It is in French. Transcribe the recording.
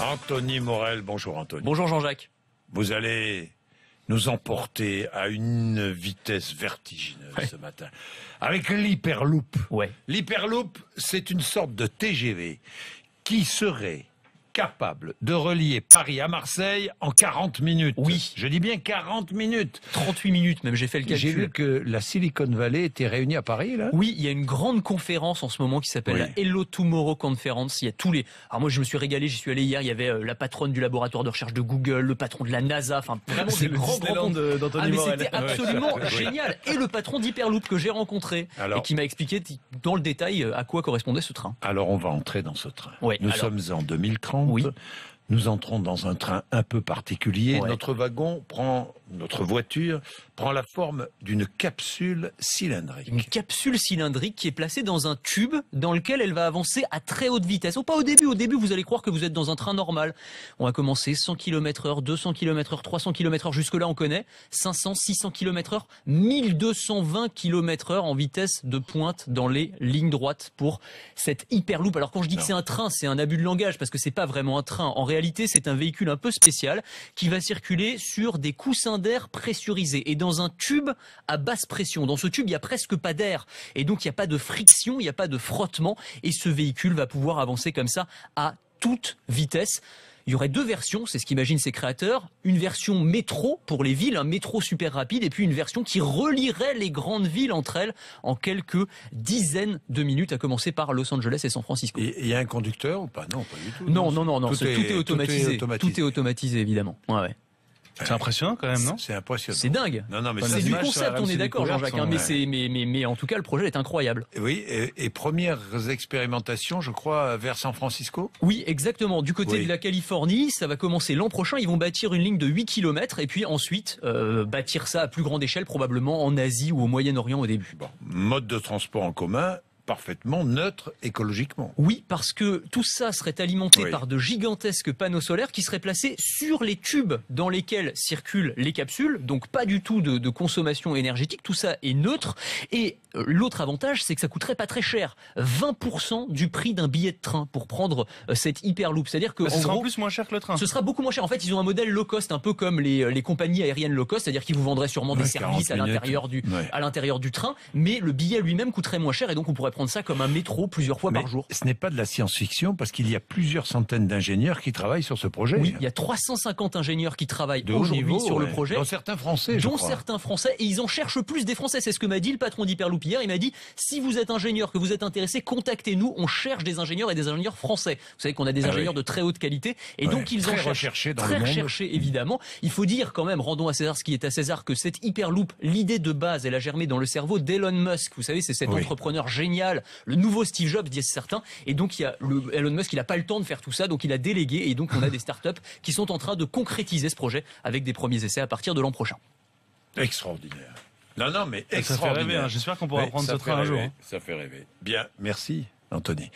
Anthony Morel, bonjour Anthony. Bonjour Jean-Jacques. Vous allez nous emporter à une vitesse vertigineuse ce matin, avec l'Hyperloop. Ouais. L'Hyperloop, c'est une sorte de TGV qui serait capable de relier Paris à Marseille en 40 minutes. Oui. Je dis bien 40 minutes. 38 minutes même, j'ai fait le calcul. J'ai vu que la Silicon Valley était réunie à Paris, là. Oui, il y a une grande conférence en ce moment qui s'appelle la Hello Tomorrow Conference. Il y a tous les... Alors moi, je me suis régalé, j'y suis allé hier, il y avait la patronne du laboratoire de recherche de Google, le patron de la NASA, enfin vraiment des grands d'Anthony Morel. C'était absolument génial. Et le patron d'Hyperloop que j'ai rencontré et qui m'a expliqué dans le détail à quoi correspondait ce train. Alors on va entrer dans ce train. Ouais, Nous sommes en 2030. Oui. Nous entrons dans un train un peu particulier. Ouais. Notre voiture prend la forme d'une capsule cylindrique. Une capsule cylindrique qui est placée dans un tube dans lequel elle va avancer à très haute vitesse. Pas au début. Au début, vous allez croire que vous êtes dans un train normal. On va commencer 100 km/h, 200 km/h, 300 km/h. Jusque-là, on connaît 500, 600 km/h, 1220 km/h en vitesse de pointe dans les lignes droites pour cette Hyperloop. Alors quand je dis que c'est un train, c'est un abus de langage parce que c'est pas vraiment un train. En réalité, c'est un véhicule un peu spécial qui va circuler sur des coussins d'air pressurisés et dans un tube à basse pression. Dans ce tube, il y a presque pas d'air et donc il n'y a pas de friction, il n'y a pas de frottement et ce véhicule va pouvoir avancer comme ça à toute vitesse. Il y aurait deux versions, c'est ce qu'imaginent ses créateurs. Une version métro pour les villes, un métro super rapide, et puis une version qui relierait les grandes villes entre elles en quelques dizaines de minutes, à commencer par Los Angeles et San Francisco. Et il y a un conducteur ou pas? Non, pas du tout. Non, tout est automatisé. Tout Tout est automatisé, évidemment. Ouais. C'est impressionnant quand même, non? C'est impressionnant. C'est dingue. Non, mais C'est du concept, on est d'accord, Jean-Jacques. sont- Mais en tout cas, le projet est incroyable. Oui, et premières expérimentations, je crois, vers San Francisco. Oui, exactement. Du côté Oui. de la Californie, ça va commencer l'an prochain. Ils vont bâtir une ligne de 8 km et puis ensuite bâtir ça à plus grande échelle, probablement en Asie ou au Moyen-Orient au début. Bon, mode de transport en commun parfaitement neutre écologiquement. Oui, parce que tout ça serait alimenté Oui. par de gigantesques panneaux solaires qui seraient placés sur les tubes dans lesquels circulent les capsules, donc pas du tout de consommation énergétique, tout ça est neutre. Et l'autre avantage, c'est que ça coûterait pas très cher, 20% du prix d'un billet de train pour prendre cette Hyperloop. C'est-à-dire que Ce en sera en gros, plus moins cher que le train. ce sera beaucoup moins cher. En fait, ils ont un modèle low cost, un peu comme les compagnies aériennes low cost, c'est-à-dire qu'ils vous vendraient sûrement des 40 services à minutes. l'intérieur du train, mais le billet lui-même coûterait moins cher et donc on pourrait prendre ça comme un métro plusieurs fois Mais par jour. ce n'est pas de la science-fiction parce qu'il y a plusieurs centaines d'ingénieurs qui travaillent sur ce projet. Oui, il y a 350 ingénieurs qui travaillent De haut aujourd'hui niveau, sur le ouais. projet. Dont certains Français, je Dont crois. certains Français, et ils en cherchent plus des Français. C'est ce que m'a dit le patron d'Hyperloop hier. Il m'a dit, si vous êtes ingénieur, que vous êtes intéressé, contactez-nous. On cherche des ingénieurs et des ingénieurs français. Vous savez qu'on a des ingénieurs de très haute qualité. Et donc, ils en Très cherchent. recherchés dans Très le monde. recherchés, évidemment. Il faut dire quand même, rendons à César ce qui est à César, que cette Hyperloop, l'idée de base, elle a germé dans le cerveau d'Elon Musk. Vous savez, c'est cet Oui. entrepreneur génial, le nouveau Steve Jobs, disent certains. Et donc, Elon Musk, il n'a pas le temps de faire tout ça. Donc, il a délégué. Et donc, on a des startups qui sont en train de concrétiser ce projet avec des premiers essais à partir de l'an prochain. Extraordinaire. Non, mais Ça fait extraordinaire. rêver, hein. J'espère qu'on pourra Oui, prendre ça ce fait train un jour. rêver, Ça fait rêver. Bien, merci Anthony.